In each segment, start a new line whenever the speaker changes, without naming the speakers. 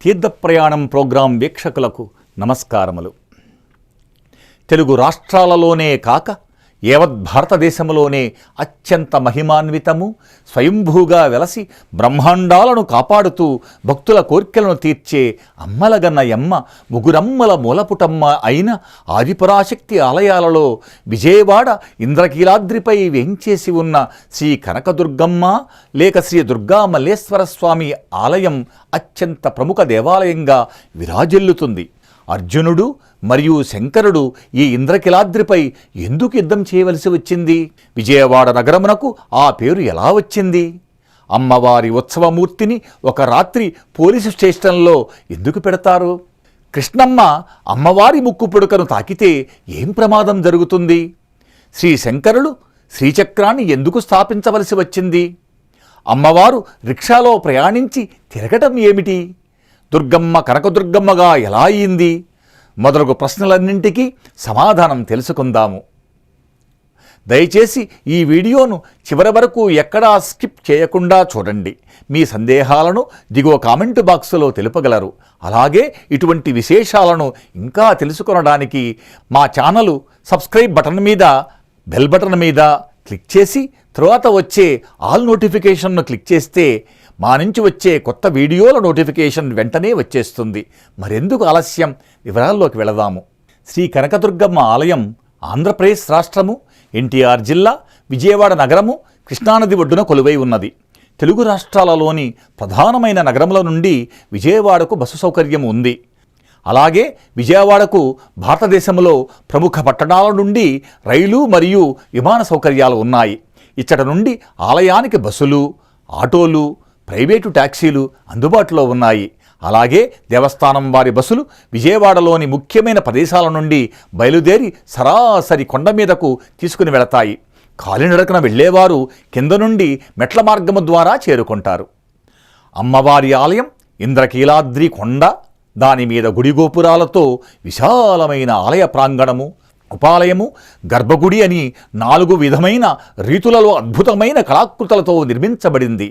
తీర్థప్రయాణం programme వీక్షకులకు నమస్కారములు. తెలుగు రాష్ట్రాలలోనే కాక యావత్ భారతదేశంలోనే అత్యంత మహిమాన్వితము, స్వయంభూగా వెలసి బ్రహ్మాండాలను కాపాడుతూ భక్తుల కోర్కెలను తీర్చే అమ్మలగన్న యమ్మ ముగురమ్మల మూలపుటమ్మ అయిన ఆదిపరాశక్తి ఆలయాలలో విజయవాడ ఇంద్రకీలాద్రిపై వేంచేసి ఉన్న శ్రీ కనకదుర్గమ్మ లేక శ్రీ దుర్గా మల్లేశ్వర స్వామి ఆలయం అత్యంత ప్రముఖ దేవాలయంగా విరాజిల్లుతుంది. అర్జునుడు మరియు శంకరుడు ఈ ఇంద్రకీలాద్రిపై ఎందుకు యుద్ధం చేయవలసి వచ్చింది? విజయవాడ నగరమునకు ఆ పేరు ఎలా వచ్చింది? అమ్మవారి ఉత్సవమూర్తిని ఒక రాత్రి పోలీసు స్టేషన్లో ఎందుకు పెడతారు? కృష్ణమ్మ అమ్మవారి ముక్కు పుడకను తాకితే ఏం ప్రమాదం జరుగుతుంది? శ్రీ శంకరులు శ్రీచక్రాన్ని ఎందుకు స్థాపించవలసి వచ్చింది? అమ్మవారు రిక్షాలో ప్రయాణించి తిరగటం ఏమిటి? దుర్గమ్మ కనకదుర్గమ్మగా ఎలా అయింది? మొదలగు ప్రశ్నలన్నింటికీ సమాధానం తెలుసుకుందాము. దయచేసి ఈ వీడియోను చివరి వరకు ఎక్కడా స్కిప్ చేయకుండా చూడండి. మీ సందేహాలను దిగువ కామెంటు బాక్సులో తెలుపగలరు. అలాగే ఇటువంటి విశేషాలను ఇంకా తెలుసుకొనడానికి మా ఛానల్ సబ్స్క్రైబ్ బటన్ మీద బెల్ బటన్ మీద క్లిక్ చేసి తరువాత వచ్చే ఆల్ నోటిఫికేషన్ను క్లిక్ చేస్తే మా నుంచి వచ్చే కొత్త వీడియోల నోటిఫికేషన్ వెంటనే వచ్చేస్తుంది. మరెందుకు ఆలస్యం, వివరాల్లోకి వెళదాము. శ్రీ కనకదుర్గమ్మ ఆలయం ఆంధ్రప్రదేశ్ రాష్ట్రము, ఎన్టీఆర్ జిల్లా, విజయవాడ నగరము, కృష్ణానది ఒడ్డున కొలువై ఉన్నది. తెలుగు రాష్ట్రాలలోని ప్రధానమైన నగరముల నుండి విజయవాడకు బస్సు సౌకర్యం ఉంది. అలాగే విజయవాడకు భారతదేశంలో ప్రముఖ పట్టణాల నుండి రైలు మరియు విమాన సౌకర్యాలు ఉన్నాయి. ఇచ్చట నుండి ఆలయానికి బస్సులు, ఆటోలు, ప్రైవేటు ట్యాక్సీలు అందుబాటులో ఉన్నాయి. అలాగే దేవస్థానం వారి బస్సులు విజయవాడలోని ముఖ్యమైన ప్రదేశాల నుండి బయలుదేరి సరాసరి కొండ మీదకు తీసుకుని వెళతాయి. కాలినడకన వెళ్ళేవారు కింద నుండి మెట్ల మార్గము ద్వారా చేరుకుంటారు. అమ్మవారి ఆలయం ఇంద్రకీలాద్రి కొండ, దానిమీద గుడి గోపురాలతో విశాలమైన ఆలయ ప్రాంగణము, ఉపాలయము, గర్భగుడి అని 4 విధమైన రీతులలో అద్భుతమైన కళాకృతులతో నిర్మించబడింది.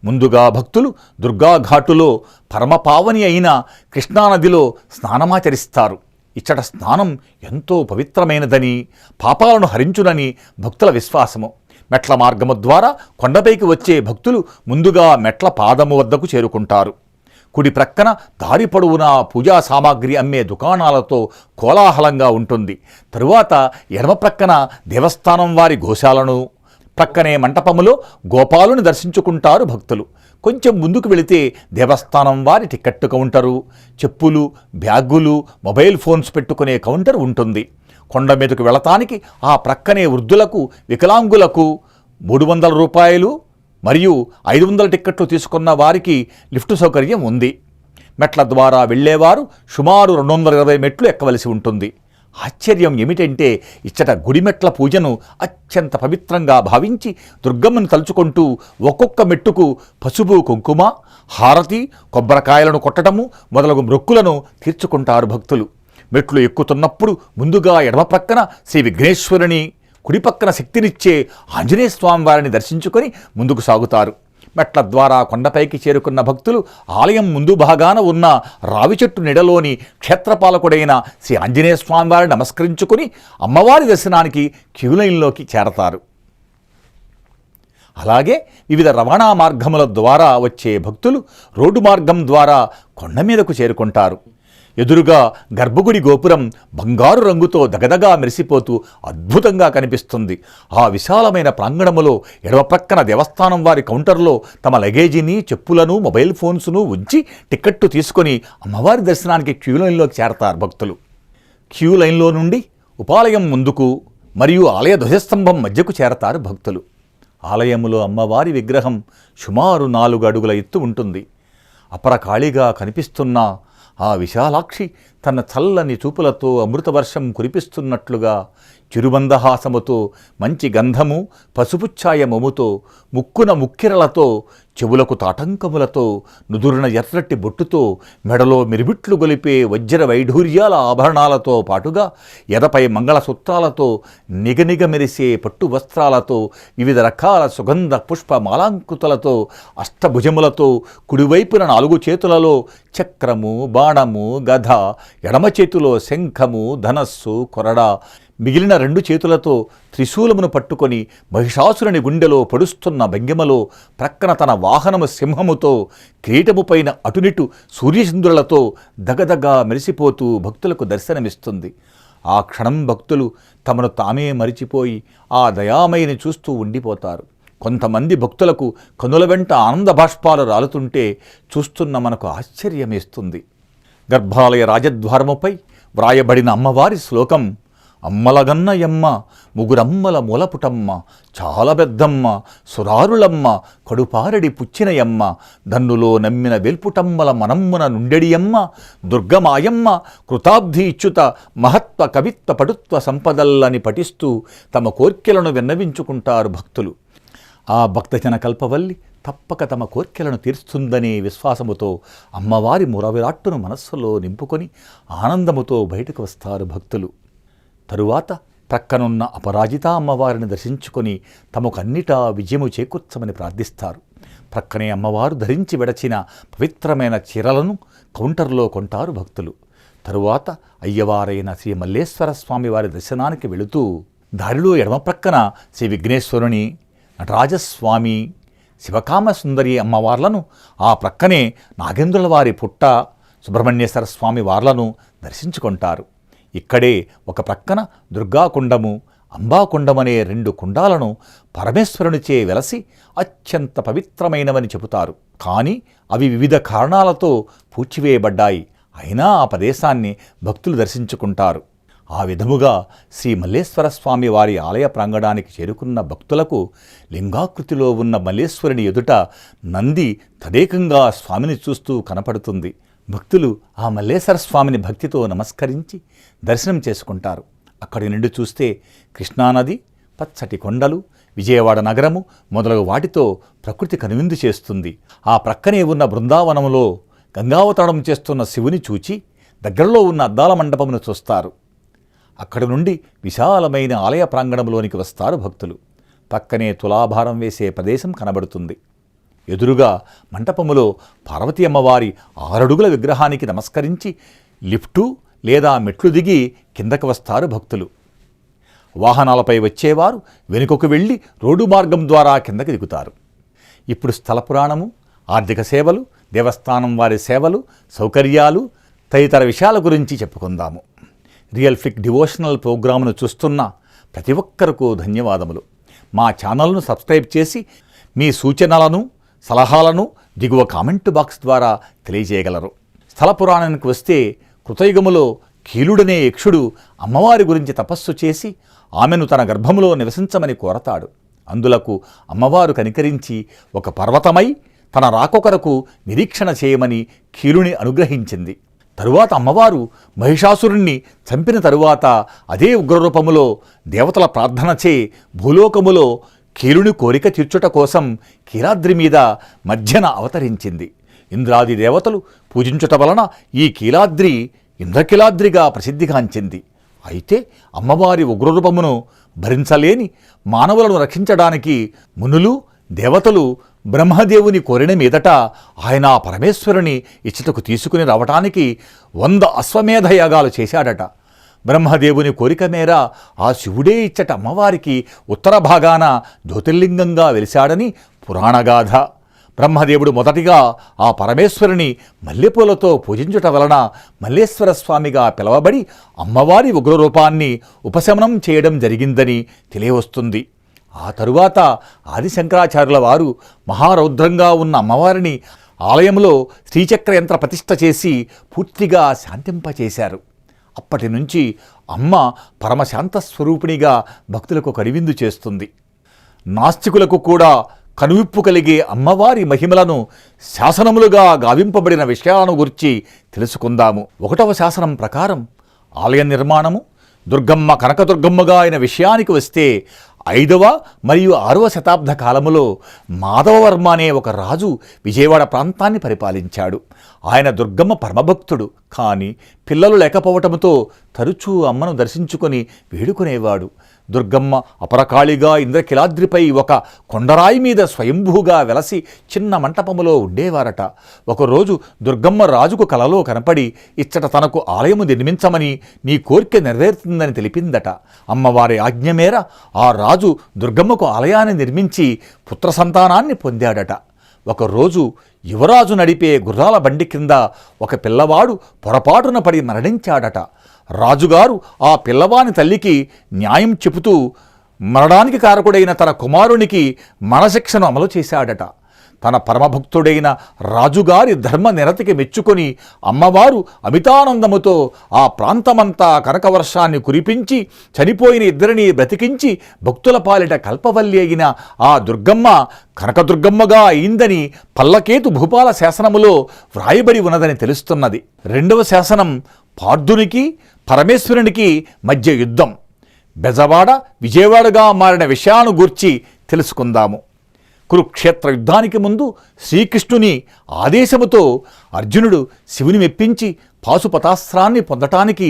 ముందుగా భక్తులు దుర్గాఘాటులో పరమపావని అయిన కృష్ణానదిలో స్నానమాచరిస్తారు. ఇచ్చట స్నానం ఎంతో పవిత్రమైనదని, పాపాలను హరించునని భక్తుల విశ్వాసము. మెట్ల మార్గము ద్వారా కొండపైకి వచ్చే భక్తులు ముందుగా మెట్ల పాదము వద్దకు చేరుకుంటారు. కుడి ప్రక్కన దారి పొడవునా పూజా సామాగ్రి అమ్మే దుకాణాలతో కోలాహలంగా ఉంటుంది. తరువాత ఎడమ ప్రక్కన దేవస్థానం వారి గోశాలను, ప్రక్కనే మంటపములో గోపాలుని దర్శించుకుంటారు భక్తులు. కొంచెం ముందుకు వెళితే దేవస్థానం వారి టికెట్ కౌంటరు, చెప్పులు, బ్యాగులు, మొబైల్ ఫోన్స్ పెట్టుకునే కౌంటర్ ఉంటుంది. కొండ మీదకు వెళతానికి ఆ ప్రక్కనే వృద్ధులకు, వికలాంగులకు 300 రూపాయలు మరియు 500 టిక్కెట్లు తీసుకున్న వారికి లిఫ్ట్ సౌకర్యం ఉంది. మెట్ల ద్వారా వెళ్ళేవారు సుమారు 220 మెట్లు ఎక్కవలసి ఉంటుంది. ఆశ్చర్యం ఏమిటంటే ఇచ్చట గుడిమెట్ల పూజను అత్యంత పవిత్రంగా భావించి దుర్గమ్మను తలుచుకుంటూ ఒక్కొక్క మెట్టుకు పసుపు, కుంకుమ, హారతి, కొబ్బరికాయలను కొట్టడము మొదలగు మొక్కులను తీర్చుకుంటారు భక్తులు. మెట్లు ఎక్కుతున్నప్పుడు ముందుగా ఎడమ ప్రక్కన శ్రీ విఘ్నేశ్వరుని, కుడి పక్కన శక్తినిచ్చే ఆంజనేయ స్వామి వారిని దర్శించుకొని ముందుకు సాగుతారు. మెట్ల ద్వారా కొండపైకి చేరుకున్న భక్తులు ఆలయం ముందు భాగాన ఉన్న రావి చెట్టు నీడలోని క్షేత్రపాలకుడైన శ్రీ ఆంజనేయ స్వామి వారిని నమస్కరించుకుని అమ్మవారి దర్శనానికి క్యూలైన్లోకి చేరతారు. అలాగే వివిధ రవాణా మార్గముల ద్వారా వచ్చే భక్తులు రోడ్డు మార్గం ద్వారా కొండ మీదకు చేరుకుంటారు. ఎదురుగా గర్భగుడి గోపురం బంగారు రంగుతో దగదగా మెరిసిపోతూ అద్భుతంగా కనిపిస్తుంది. ఆ విశాలమైన ప్రాంగణములో ఎడమ ప్రక్కన దేవస్థానం వారి కౌంటర్లో తమ లగేజీని, చెప్పులను, మొబైల్ ఫోన్స్ను ఉంచి టిక్కెట్టు తీసుకొని అమ్మవారి దర్శనానికి క్యూ లైన్లోకి చేరతారు భక్తులు. క్యూ లైన్లో నుండి ఉపాలయం ముందుకు మరియు ఆలయ ధ్వజస్తంభం మధ్యకు చేరతారు భక్తులు. ఆలయములో అమ్మవారి విగ్రహం సుమారు 4 అడుగుల ఎత్తు ఉంటుంది. అపరకాళిగా కనిపిస్తున్న ఆ విశాలాక్షి తన చల్లని చూపులతో అమృతవర్షం కురిపిస్తున్నట్లుగా చిరుబందహాసముతో మంచి గంధము పసుపుచ్ఛాయ మొముతో ముక్కున ముక్కిరలతో చెవులకు తాటంకములతో నుదురున ఎర్రటి బొట్టుతో మెడలో మిరిబిట్లు గొలిపే వజ్ర వైఢూర్యాల ఆభరణాలతో పాటుగా ఎదపై మంగళసూత్రాలతో నిగనిగ మెరిసే పట్టు వస్త్రాలతో వివిధ రకాల సుగంధ పుష్ప మాలాంకృతులతో అష్టభుజములతో కుడివైపున 4 చేతులలో చక్రము బాణము గద, ఎడమ చేతిలో శంఖము ధనస్సు కొరడ, మిగిలిన 2 చేతులతో త్రిశూలమును పట్టుకొని మహిషాసురుని గుండెలో పొడుస్తున్న భంగిమలో ప్రక్కన తన వాహనము సింహముతో కిరీటముపైన అటునిటు సూర్యచంద్రులతో దగదగా మెరిసిపోతూ భక్తులకు దర్శనమిస్తుంది. ఆ క్షణం భక్తులు తమను తామే మరిచిపోయి ఆ దయామయిని చూస్తూ ఉండిపోతారు. కొంతమంది భక్తులకు కనుల వెంట ఆనంద బాష్పాలు రాలుతుంటే చూస్తున్న మనకు ఆశ్చర్యమేస్తుంది. గర్భాలయ రాజద్వారముపై వ్రాయబడిన అమ్మవారి శ్లోకం: అమ్మలగన్నయమ్మ ముగురమ్మల మూలపుటమ్మ చాలా పెద్దమ్మ సురారులమ్మ కడుపారడి పుచ్చినయమ్మ దన్నులో నమ్మిన వెల్పుటమ్మల మనమ్మున నుండెడియమ్మ దుర్గమాయమ్మ కృతాబ్ధి ఇచ్యుత మహత్వ కవిత్వ పటుత్వ సంపదల్లని పఠిస్తూ తమ కోర్కెలను విన్నవించుకుంటారు భక్తులు. ఆ భక్తజన కల్పవల్లి తప్పక తమ కోర్కెలను తీర్చుతుందనే విశ్వాసముతో అమ్మవారి మురవిరాట్టును మనస్సులో నింపుకొని ఆనందముతో బయటకు వస్తారు భక్తులు. తరువాత ప్రక్కనున్న అపరాజిత అమ్మవారిని దర్శించుకొని తమకు అన్నిటా విజయము చేకూర్చమని ప్రార్థిస్తారు. ప్రక్కనే అమ్మవారు ధరించి విడచిన పవిత్రమైన చీరలను కౌంటర్లో కొంటారు భక్తులు. తరువాత అయ్యవారైన శ్రీ మల్లేశ్వర స్వామి వారి దర్శనానికి వెళుతూ దారిలో ఎడమ ప్రక్కన శ్రీ విఘ్నేశ్వరుని, నటరాజస్వామి, శివకామసుందరి అమ్మవార్లను, ఆ ప్రక్కనే నాగేంద్రుల వారి పుట్ట, సుబ్రహ్మణ్యేశ్వర స్వామి వార్లను దర్శించుకుంటారు. ఇక్కడే ఒక ప్రక్కన దుర్గాకుండము, అంబాకుండమనే 2 కుండాలను పరమేశ్వరునిచే వెలసి అత్యంత పవిత్రమైనవని చెబుతారు. కానీ అవి వివిధ కారణాలతో పూడ్చివేయబడ్డాయి. అయినా ఆ ప్రదేశాన్ని భక్తులు దర్శించుకుంటారు. ఆ విధముగా శ్రీ మల్లేశ్వర స్వామి వారి ఆలయ ప్రాంగణానికి చేరుకున్న భక్తులకు లింగాకృతిలో ఉన్న మల్లేశ్వరుని ఎదుట నంది తదేకంగా స్వామిని చూస్తూ కనపడుతుంది. భక్తులు ఆ మల్లేశ్వర స్వామిని భక్తితో నమస్కరించి దర్శనం చేసుకుంటారు. అక్కడి నుండి చూస్తే కృష్ణానది, పచ్చటి కొండలు, విజయవాడ నగరము మొదలగు వాటితో ప్రకృతి కనువిందు చేస్తుంది. ఆ ప్రక్కనే ఉన్న బృందావనములో గంగావతరణం చేస్తున్న శివుని చూచి దగ్గరలో ఉన్న అద్దాల మండపమును చూస్తారు. అక్కడి నుండి విశాలమైన ఆలయ ప్రాంగణంలోనికి వస్తారు భక్తులు. పక్కనే తులాభారం వేసే ప్రదేశం కనబడుతుంది. ఎదురుగా మంటపములో పార్వతీ అమ్మవారి 6 అడుగుల విగ్రహానికి నమస్కరించి లిఫ్టు లేదా మెట్లు దిగి కిందకు వస్తారు భక్తులు. వాహనాలపై వచ్చేవారు వెనుకకు వెళ్ళి రోడ్డు మార్గం ద్వారా కిందకి దిగుతారు. ఇప్పుడు స్థల పురాణము, ఆర్థిక సేవలు, దేవస్థానం వారి సేవలు, సౌకర్యాలు తదితర విషయాల గురించి చెప్పుకుందాము. రియల్ ఫ్లిక్ డివోషనల్ ప్రోగ్రామును చూస్తున్న ప్రతి ఒక్కరికూ ధన్యవాదములు. మా ఛానల్ను సబ్స్క్రైబ్ చేసి మీ సూచనలను సలహాలను దిగువ కామెంటు బాక్స్ ద్వారా తెలియజేయగలరు. స్థల పురాణానికి వస్తే కృతయుగములో కీలుడనే యక్షుడు అమ్మవారి గురించి తపస్సు చేసి ఆమెను తన గర్భములో నివసించమని కోరతాడు. అందులకు అమ్మవారు కనికరించి ఒక పర్వతమై తన రాకొకరకు నిరీక్షణ చేయమని కీలుని అనుగ్రహించింది. తరువాత అమ్మవారు మహిషాసురుణ్ణి చంపిన తరువాత అదే ఉగ్రరూపములో దేవతల ప్రార్థనచే భూలోకములో కీలుని కోరిక తీర్చుట కోసం కీలాద్రి మీద మధ్యన అవతరించింది. ఇంద్రాది దేవతలు పూజించుట వలన ఈ కీలాద్రి ఇంద్రకీలాద్రిగా ప్రసిద్ధిగాంచింది. అయితే అమ్మవారి ఉగ్రరూపమును భరించలేని మానవులను రక్షించడానికి మునులు దేవతలు బ్రహ్మదేవుని కోరిన మీదట ఆయన పరమేశ్వరుని ఇచ్చటకు తీసుకుని రావటానికి 100 అశ్వమేధ యాగాలు చేశాడట. బ్రహ్మదేవుని కోరిక మేర ఆ శివుడే ఇచ్చట అమ్మవారికి ఉత్తర భాగాన జ్యోతిర్లింగంగా వెలిశాడని పురాణగాథ. బ్రహ్మదేవుడు మొదటిగా ఆ పరమేశ్వరుని మల్లెపూలతో పూజించుట వలన మల్లేశ్వర స్వామిగా పిలవబడి అమ్మవారి ఉగ్రరూపాన్ని ఉపశమనం చేయడం జరిగిందని తెలియవస్తుంది. ఆ తరువాత ఆదిశంకరాచార్యుల వారు మహారౌద్రంగా ఉన్న అమ్మవారిని ఆలయంలో శ్రీచక్ర యంత్ర ప్రతిష్ఠ చేసి పూర్తిగా శాంతింపచేశారు. అప్పటి నుంచి అమ్మ పరమశాంత స్వరూపిణిగా భక్తులకు కనువిందు చేస్తుంది. నాస్తికులకు కూడా కనువిప్పు కలిగే అమ్మవారి మహిమలను శాసనములుగా గావింపబడిన విషయాలను గురించి తెలుసుకుందాము. 1వ శాసనం ప్రకారం ఆలయ నిర్మాణము దుర్గమ్మ కనకదుర్గమ్మగా అయిన విషయానికి వస్తే 5వ మరియు 6వ శతాబ్ద కాలములో మాధవవర్మ అనే ఒక రాజు విజయవాడ ప్రాంతాన్ని పరిపాలించాడు. ఆయన దుర్గమ్మ పరమభక్తుడు. కానీ పిల్లలు లేకపోవటంతో తరచూ అమ్మను దర్శించుకొని వేడుకునేవాడు. దుర్గమ్మ అపరకాళిగా ఇంద్రకిలాద్రిపై ఒక కొండరాయి మీద స్వయంభూగా వెలసి చిన్న మంటపములో ఉండేవారట. ఒకరోజు దుర్గమ్మ రాజుకు కలలో కనపడి ఇచ్చట తనకు ఆలయము నిర్మించమని, నీ కోరిక నెరవేరుతుందని తెలిపిందట. అమ్మవారి ఆజ్ఞ మేర ఆ రాజు దుర్గమ్మకు ఆలయాన్ని నిర్మించి పుత్ర సంతానాన్ని పొందాడట. ఒకరోజు యువరాజు నడిపే గుర్రాల బండి కింద ఒక పిల్లవాడు పొరపాటున పడి మరణించాడట. రాజుగారు ఆ పిల్లవాని తల్లికి న్యాయం చెబుతూ మరణానికి కారకుడైన తన కుమారునికి మరణశిక్షను అమలు చేశాడట. తన పరమభక్తుడైన రాజుగారి ధర్మ నిరతికి మెచ్చుకొని అమ్మవారు అమితానందముతో ఆ ప్రాంతమంతా కనకవర్షాన్ని కురిపించి చనిపోయిన ఇద్దరిని బ్రతికించి భక్తుల పాలిట కల్పవల్లి అయిన ఆ దుర్గమ్మ కనకదుర్గమ్మగా అయిందని పల్లకేతు భూపాల శాసనములో వ్రాయబడి ఉన్నదని తెలుస్తున్నది. 2వ శాసనం పార్థునికి పరమేశ్వరునికి మధ్య యుద్ధం. బెజవాడ విజయవాడగా మారిన విషయాన్ని గూర్చి తెలుసుకుందాము. కురుక్షేత్ర యుద్ధానికి ముందు శ్రీకృష్ణుని ఆదేశముతో అర్జునుడు శివుని మెప్పించి పాశుపతాస్త్రాన్ని పొందటానికి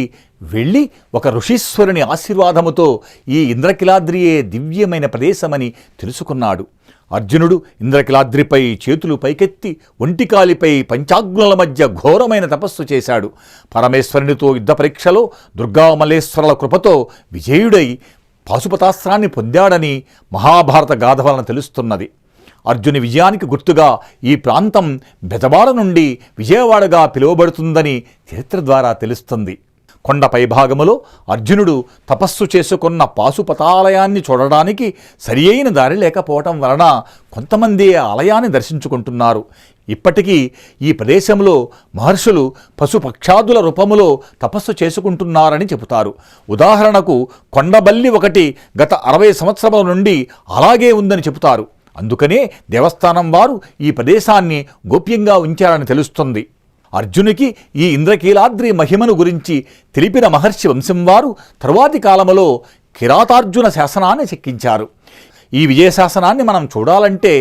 వెళ్ళి ఒక ఋషీశ్వరుని ఆశీర్వాదముతో ఈ ఇంద్రకిలాద్రియే దివ్యమైన ప్రదేశమని తెలుసుకున్నాడు. అర్జునుడు ఇంద్రకిలాద్రిపై చేతులు పైకెత్తి ఒంటికాలిపై పంచాగ్నుల మధ్య ఘోరమైన తపస్సు చేశాడు. పరమేశ్వరునితో యుద్ధ పరీక్షలో దుర్గామల్లేశ్వరుల కృపతో విజయుడై పాశుపతాస్త్రాన్ని పొందాడని మహాభారత గాథ వలన తెలుస్తున్నది. అర్జుని విజయానికి గుర్తుగా ఈ ప్రాంతం బెజవాడ నుండి విజయవాడగా పిలువబడుతుందని చరిత్ర ద్వారా తెలుస్తుంది. కొండపై భాగములో అర్జునుడు తపస్సు చేసుకున్న పాశుపతాలయాన్ని చూడడానికి సరి అయిన దారి లేకపోవటం వలన కొంతమంది ఆలయాన్ని దర్శించుకుంటున్నారు. ఇప్పటికీ ఈ ప్రదేశంలో మహర్షులు పశుపక్షాదుల రూపములో తపస్సు చేసుకుంటున్నారని చెబుతారు. ఉదాహరణకు కొండబల్లి ఒకటి గత 60 సంవత్సరముల నుండి అలాగే ఉందని చెబుతారు. అందుకనే దేవస్థానం వారు ఈ ప్రదేశాన్ని గోప్యంగా ఉంచారని తెలుస్తుంది. అర్జునికి ఈ ఇంద్రకీలాద్రి మహిమను గురించి తెలిపిన మహర్షి వంశం వారు తరువాతి కాలంలో కిరాతార్జున శాసనాన్ని చెక్కించారు. ఈ విజయశాసనాన్ని మనం చూడాలంటే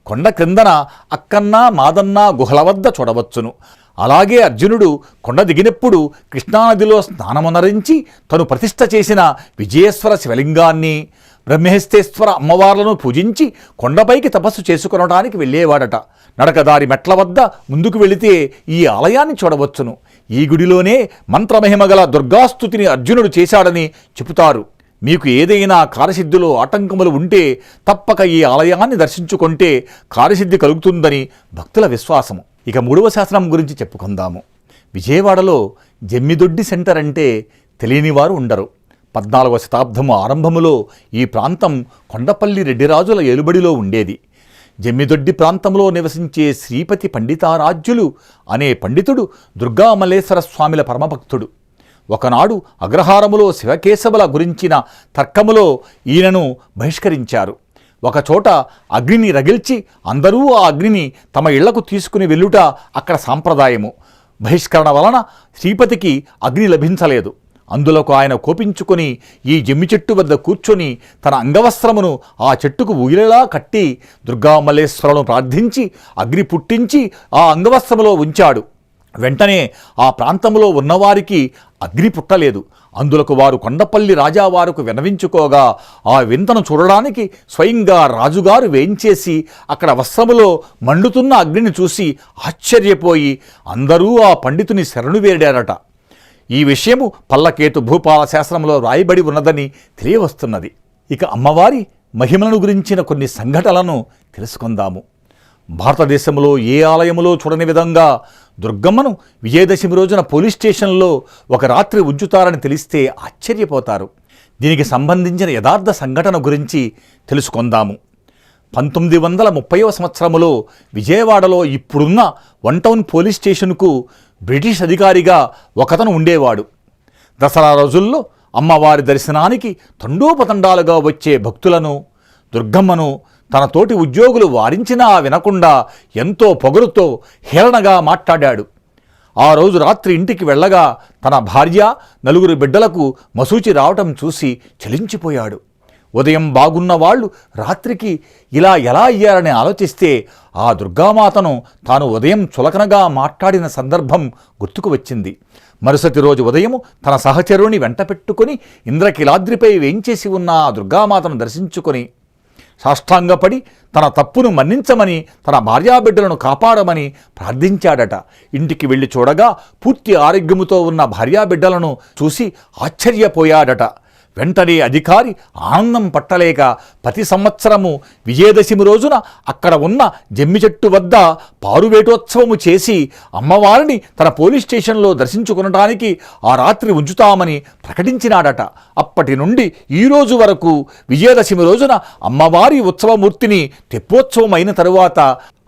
కొండ క్రిందన అక్కన్న మాదన్న గుహల వద్ద చూడవచ్చును. అలాగే అర్జునుడు కొండ దిగినప్పుడు కృష్ణానదిలో స్నానమునరించి తను ప్రతిష్ఠ చేసిన విజయేశ్వర శివలింగాన్ని, బ్రహ్మేస్తేశ్వర అమ్మవార్లను పూజించి కొండపైకి తపస్సు చేసుకొనడానికి వెళ్ళేవాడట. నడకదారి మెట్ల వద్ద ముందుకు వెళితే ఈ ఆలయాన్ని చూడవచ్చును. ఈ గుడిలోనే మంత్రమహిమగల దుర్గాస్తుతిని అర్జునుడు చేశాడని చెబుతారు. మీకు ఏదైనా కార్యసిద్ధిలో ఆటంకములు ఉంటే తప్పక ఈ ఆలయాన్ని దర్శించుకుంటే కార్యసిద్ధి కలుగుతుందని భక్తుల విశ్వాసము. ఇక 3వ శాసనం గురించి చెప్పుకుందాము. విజయవాడలో జమ్మిదొడ్డి సెంటర్ అంటే తెలియని వారు ఉండరు. 14వ శతాబ్దము ఆరంభములో ఈ ప్రాంతం కొండపల్లి రెడ్డిరాజుల ఏలుబడిలో ఉండేది. జమ్మిదొడ్డి ప్రాంతంలో నివసించే శ్రీపతి పండితారాజ్యులు అనే పండితుడు దుర్గామల్లేశ్వర స్వామిల పరమభక్తుడు. ఒకనాడు అగ్రహారములో శివకేశవుల గురించిన తర్కములో ఈయనను బహిష్కరించారు. ఒకచోట అగ్నిని రగిల్చి అందరూ ఆ అగ్నిని తమ ఇళ్లకు తీసుకుని వెళ్ళుట అక్కడ సాంప్రదాయము. బహిష్కరణ వలన శ్రీపతికి అగ్ని లభించలేదు. అందులకు ఆయన కోపించుకొని ఈ జమ్మి చెట్టు వద్ద కూర్చొని తన అంగవస్త్రమును ఆ చెట్టుకు ఊయలలా కట్టి దుర్గామల్లేశ్వరులను ప్రార్థించి అగ్ని పుట్టించి ఆ అంగవస్త్రములో ఉంచాడు. వెంటనే ఆ ప్రాంతంలో ఉన్నవారికి అగ్ని పుట్టలేదు. అందులకు వారు కొండపల్లి రాజావారుకు వినవించుకోగా ఆ వింతను చూడడానికి స్వయంగా రాజుగారు వేయించేసి అక్కడ వస్త్రములో మండుతున్న అగ్నిని చూసి ఆశ్చర్యపోయి అందరూ ఆ పండితుని శరణు వేడారట. ఈ విషయము పల్లకేతు భూపాల శాస్త్రంలో రాయబడి ఉన్నదని తెలియవస్తున్నది. ఇక అమ్మవారి మహిమలను గురించిన కొన్ని సంఘటనలను తెలుసుకుందాము. భారతదేశంలో ఏ ఆలయములో చూడని విధంగా దుర్గమ్మను విజయదశమి రోజున పోలీస్ స్టేషన్లో ఒక రాత్రి ఉంచుతారని తెలిస్తే ఆశ్చర్యపోతారు. దీనికి సంబంధించిన యథార్థ సంఘటన గురించి తెలుసుకుందాము. 1930వ సంవత్సరములో విజయవాడలో ఇప్పుడున్న 1 టౌన్ పోలీస్ స్టేషన్కు బ్రిటిష్ అధికారిగా ఒకతను ఉండేవాడు. దసరా రోజుల్లో అమ్మవారి దర్శనానికి తండోపతండాలుగా వచ్చే భక్తులను, దుర్గమ్మను తన తోటి ఉద్యోగులు వారించినా వినకుండా ఎంతో పొగరుతో హేళనగా మాట్లాడాడు. ఆ రోజు రాత్రి ఇంటికి వెళ్ళగా తన భార్య, 4 బిడ్డలకు మసూచి రావటం చూసి చలించిపోయాడు. ఉదయం బాగున్న వాళ్ళు రాత్రికి ఇలా ఎలా అయ్యారని ఆలోచిస్తే ఆ దుర్గామాతను తాను ఉదయం చులకనగా మాట్లాడిన సందర్భం గుర్తుకు వచ్చింది. మరుసటి రోజు ఉదయం తన సహచరుని వెంట పెట్టుకుని ఇంద్రకీలాద్రిపై వేంచేసి ఉన్న ఆ దుర్గామాతను దర్శించుకొని సాష్టాంగపడి తన తప్పును మన్నించమని, తన భార్యాబిడ్డలను కాపాడమని ప్రార్థించాడట. ఇంటికి వెళ్ళి చూడగా పూర్తి ఆరోగ్యముతో ఉన్న భార్యాబిడ్డలను చూసి ఆశ్చర్యపోయాడట. వెంటనే అధికారి ఆనందం పట్టలేక ప్రతి సంవత్సరము విజయదశమి రోజున అక్కడ ఉన్న జమ్మి చెట్టు వద్ద పారువేటోత్సవము చేసి అమ్మవారిని తన పోలీస్ స్టేషన్లో దర్శించుకునడానికి ఆ రాత్రి ఉంచుతామని ప్రకటించినాడట. అప్పటి నుండి ఈ రోజు వరకు విజయదశమి రోజున అమ్మవారి ఉత్సవమూర్తిని తెప్పోత్సవం అయిన తరువాత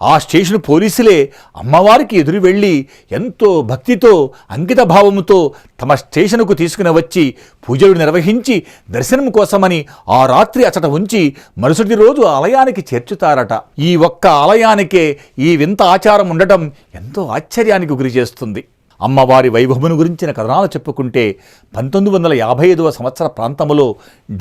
ఆ స్టేషన్ పోలీసులే అమ్మవారికి ఎదురు వెళ్ళి ఎంతో భక్తితో, అంకిత భావముతో తమ స్టేషనుకు తీసుకుని వచ్చి పూజలు నిర్వహించి దర్శనం కోసమని ఆ రాత్రి అచట ఉంచి మరుసటి రోజు ఆలయానికి చేర్చుతారట. ఈ ఒక్క ఆలయానికే ఈ వింత ఆచారం ఉండటం ఎంతో ఆశ్చర్యానికి గురి చేస్తుంది. అమ్మవారి వైభవమును గురించిన కథనాలు చెప్పుకుంటే 1955వ సంవత్సర ప్రాంతములో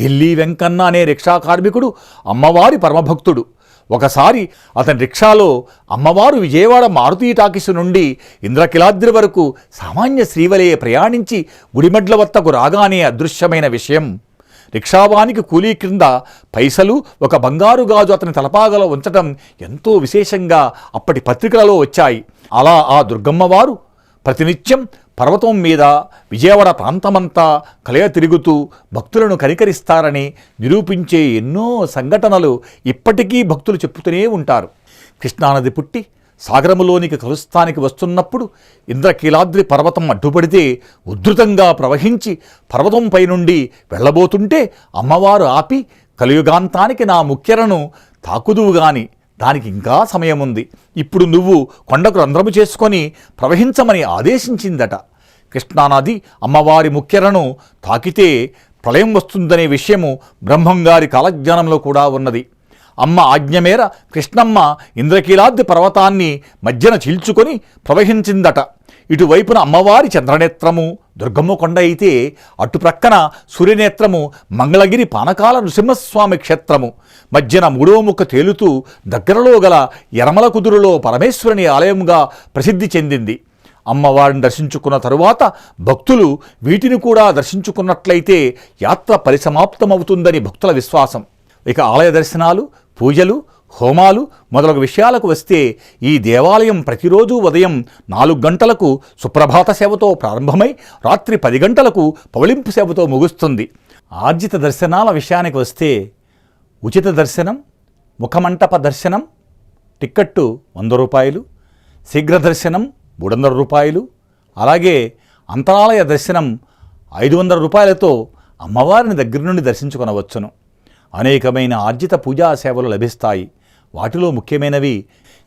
ఢిల్లీ వెంకన్న అనే రిక్షా కార్మికుడు అమ్మవారి పరమభక్తుడు. ఒకసారి అతని రిక్షాలో అమ్మవారు విజయవాడ మారుతి టాకీసు నుండి ఇంద్రకీలాద్రి వరకు సామాన్య శ్రీవలే ప్రయాణించి గుడిమెడ్ల వద్దకు రాగానే అదృశ్యమైన విషయం. రిక్షావానికి కూలీ క్రింద పైసలు, ఒక బంగారు గాజు అతని తలపాగలో ఉంచటం ఎంతో విశేషంగా అప్పటి పత్రికలలో వచ్చాయి. అలా ఆ దుర్గమ్మవారు ప్రతినిత్యం పర్వతం మీద విజయవాడ ప్రాంతమంతా కలయ తిరుగుతూ భక్తులను కనికరిస్తారని నిరూపించే ఎన్నో సంఘటనలు ఇప్పటికీ భక్తులు చెప్పుతూనే ఉంటారు. కృష్ణానది పుట్టి సాగరములోనికి కలుస్తానికి వస్తున్నప్పుడు ఇంద్రకీలాద్రి పర్వతం అడ్డుపడితే ఉద్ధృతంగా ప్రవహించి పర్వతంపై నుండి వెళ్ళబోతుంటే అమ్మవారు ఆపి, కలియుగాంతానికి నా ముఖ్యలను తాకుదువు గాని దానికి ఇంకా సమయం ఉంది, ఇప్పుడు నువ్వు కొండకు రంధ్రము చేసుకొని ప్రవహించమని ఆదేశించిందట. కృష్ణానది అమ్మవారి ముఖ్యలను తాకితే ప్రళయం వస్తుందనే విషయము బ్రహ్మంగారి కాలజ్ఞానంలో కూడా ఉన్నది. అమ్మ ఆజ్ఞ మేర కృష్ణమ్మ ఇంద్రకీలాద్రి పర్వతాన్ని మధ్యన చీల్చుకొని ప్రవహించిందట. ఇటువైపున అమ్మవారి చంద్రనేత్రము దుర్గమ్మ కొండ అయితే, అటుప్రక్కన సూర్యనేత్రము మంగళగిరి పానకాల నృసింహస్వామి క్షేత్రము, మధ్యన 3వ ముక్క తేలుతూ దగ్గరలో గల యరమల కుదురులో పరమేశ్వరుని ఆలయంగా ప్రసిద్ధి చెందింది. అమ్మవారిని దర్శించుకున్న తరువాత భక్తులు వీటిని కూడా దర్శించుకున్నట్లయితే యాత్ర పరిసమాప్తమవుతుందని భక్తుల విశ్వాసం. ఇక ఆలయ దర్శనాలు, పూజలు, హోమాలు మొదలగు విషయాలకు వస్తే ఈ దేవాలయం ప్రతిరోజు ఉదయం 4 గంటలకు సుప్రభాత సేవతో ప్రారంభమై రాత్రి 10 గంటలకు పవళింపు సేవతో ముగుస్తుంది. ఆర్జిత దర్శనాల విషయానికి వస్తే ఉచిత దర్శనం, ముఖమంటప దర్శనం టిక్కెట్టు 100 రూపాయలు, శీఘ్ర దర్శనం 300 రూపాయలు, అలాగే అంతరాలయ దర్శనం 500 రూపాయలతో అమ్మవారిని దగ్గర నుండి దర్శించుకొనవచ్చును. అనేకమైన ఆర్జిత పూజా సేవలు లభిస్తాయి. వాటిలో ముఖ్యమైనవి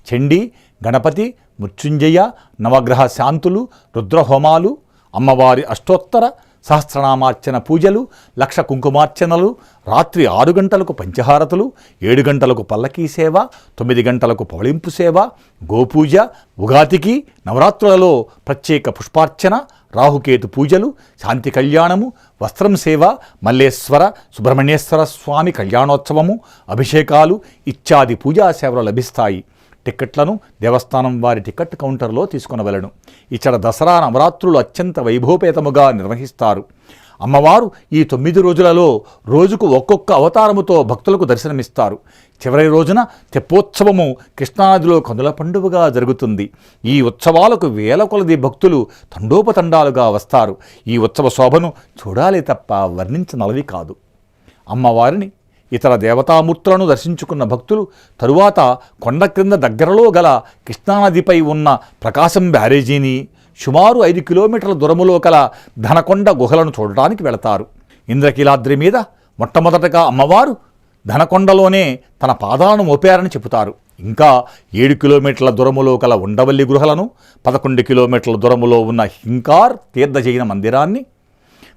చండీ, గణపతి, మృత్యుంజయ, నవగ్రహ శాంతులు, రుద్రహోమాలు, అమ్మవారి అష్టోత్తర సహస్రనామార్చన పూజలు, 1,00,000 కుంకుమార్చనలు, రాత్రి 6 గంటలకు పంచహారతులు, 7 గంటలకు పల్లకీ సేవ, 9 గంటలకు పవళింపు సేవ, గోపూజ, ఉగాదికి నవరాత్రులలో ప్రత్యేక పుష్పార్చన, రాహుకేతు పూజలు, శాంతి కళ్యాణము, వస్త్రం సేవ, మల్లేశ్వర సుబ్రహ్మణ్యేశ్వర స్వామి కళ్యాణోత్సవము, అభిషేకాలు ఇత్యాది పూజా సేవలు లభిస్తాయి. టిక్కెట్లను దేవస్థానం వారి టికెట్ కౌంటర్లో తీసుకొనవలెను. ఇచ్చట దసరా నవరాత్రులు అత్యంత వైభవపేతముగా నిర్వహిస్తారు. అమ్మవారు ఈ 9 రోజులలో రోజుకు ఒక్కొక్క అవతారముతో భక్తులకు దర్శనమిస్తారు. చివరి రోజున తెప్పోత్సవము కృష్ణానదిలో కనుల పండుగగా జరుగుతుంది. ఈ ఉత్సవాలకు వేల కొలది భక్తులు తండోపతండాలుగా వస్తారు. ఈ ఉత్సవ శోభను చూడాలి తప్ప వర్ణించనలవి కాదు. అమ్మవారిని, ఇతర దేవతామూర్తులను దర్శించుకున్న భక్తులు తరువాత కొండ క్రింద దగ్గరలో గల కృష్ణానదిపై ఉన్న ప్రకాశం బ్యారేజీని, సుమారు 5 కిలోమీటర్ల దూరములో కల ధనకొండ గుహలను చూడటానికి వెళతారు. ఇంద్రకీలాద్రి మీద మొట్టమొదటగా అమ్మవారు ధనకొండలోనే తన పాదాలను మోపారని చెబుతారు. ఇంకా 7 కిలోమీటర్ల దూరములో కల ఉండవల్లి గృహలను, 11 కిలోమీటర్ల దూరములో ఉన్న హింకార్ తీర్థ జైన మందిరాన్ని,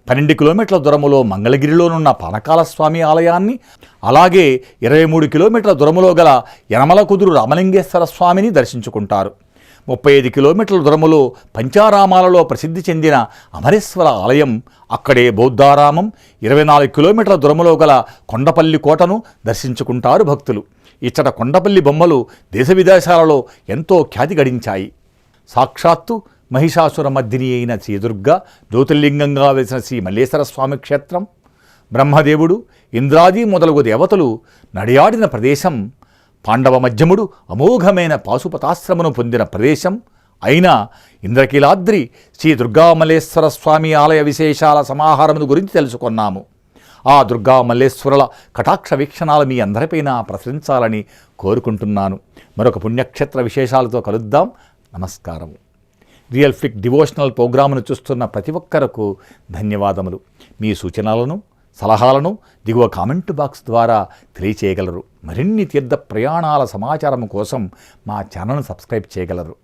12 కిలోమీటర్ల దూరములో మంగళగిరిలోనున్న పానకాల స్వామి ఆలయాన్ని, అలాగే 23 కిలోమీటర్ల దూరములో గల యనమల కుదురు రామలింగేశ్వర స్వామిని దర్శించుకుంటారు. 35 కిలోమీటర్ల దూరంలో పంచారామాలలో ప్రసిద్ధి చెందిన అమరేశ్వర ఆలయం, అక్కడే బౌద్ధారామం, 24 కిలోమీటర్ల దూరంలో గల కొండపల్లి కోటను దర్శించుకుంటారు భక్తులు. ఇచ్చట కొండపల్లి బొమ్మలు దేశ విదేశాలలో ఎంతో ఖ్యాతి గడించాయి. సాక్షాత్తు మహిషాసుర మర్దిని అయిన శ్రీదుర్గ జ్యోతిర్లింగంగా వెలిసిన శ్రీ మల్లేశ్వర స్వామి క్షేత్రం, బ్రహ్మదేవుడు, ఇంద్రాది మొదలగు దేవతలు నడియాడిన ప్రదేశం, పాండవ మధ్యముడు అమోఘమైన పాశుపతాశ్రమను పొందిన ప్రదేశం అయిన ఇంద్రకీలాద్రి శ్రీ దుర్గామల్లేశ్వర స్వామి ఆలయ విశేషాల సమాహారమును గురించి తెలుసుకున్నాము. ఆ దుర్గామల్లేశ్వరుల కటాక్ష వీక్షణాలు మీ అందరిపైన ప్రసరించాలని కోరుకుంటున్నాను. మరొక పుణ్యక్షేత్ర విశేషాలతో కలుద్దాం. నమస్కారం. రియల్ ఫ్లిక్ డివోషనల్ ప్రోగ్రామును చూస్తున్న ప్రతి ఒక్కరకు ధన్యవాదములు. మీ సూచనలను, సలహాలను దిగువ కామెంట్ బాక్స్ ద్వారా తెలియచేయగలరు. మరిన్ని తీర్థ ప్రయాణాల సమాచారం కోసం మా ఛానల్ను సబ్స్క్రైబ్ చేయగలరు.